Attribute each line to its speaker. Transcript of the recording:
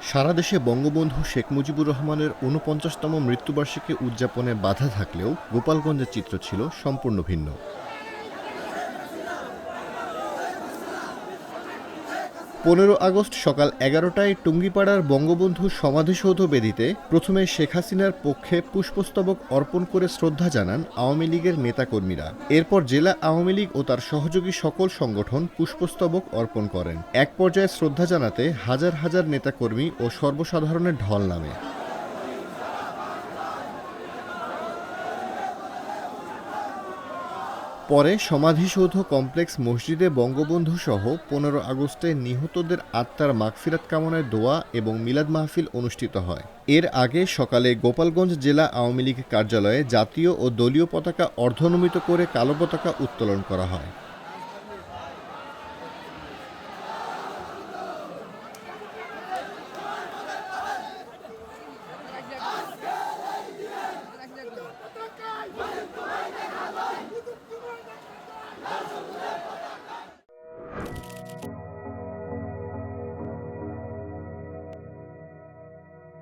Speaker 1: সারা দেশে বঙ্গবন্ধু শেখ মুজিবুর রহমানের ৪৯তম মৃত্যুবার্ষিকী উদযাপনে বাধা থাকলেও গোপালগঞ্জের চিত্র ছিল সম্পূর্ণ ভিন্ন। ১৫ আগস্ট সকাল ১১টায় টুঙ্গিপাড়ার বঙ্গবন্ধু সমাধিসৌধ বেদিতে প্রথমে শেখ হাসিনার পক্ষে পুষ্পস্তবক অর্পণ করে শ্রদ্ধা জানান আওয়ামী লীগের নেতাকর্মীরা। এরপর জেলা আওয়ামী লীগ ও তার সহযোগী সকল সংগঠন পুষ্পস্তবক অর্পণ করেন। এক পর্যায়ে শ্রদ্ধা জানাতে হাজার হাজার নেতাকর্মী ও সর্বসাধারণের ঢল নামে। পরে সমাধিসৌধ কমপ্লেক্স মসজিদে বঙ্গবন্ধুসহ ১৫ আগস্টে নিহতদের আত্মার মাগফিরাত কামনায় দোয়া এবং মিলাদ মাহফিল অনুষ্ঠিত হয়। এর আগে সকালে গোপালগঞ্জ জেলা আওয়ামী লীগ কার্যালয়ে জাতীয় ও দলীয় পতাকা অর্ধনমিত করে কালো পতাকা উত্তোলন করা হয়।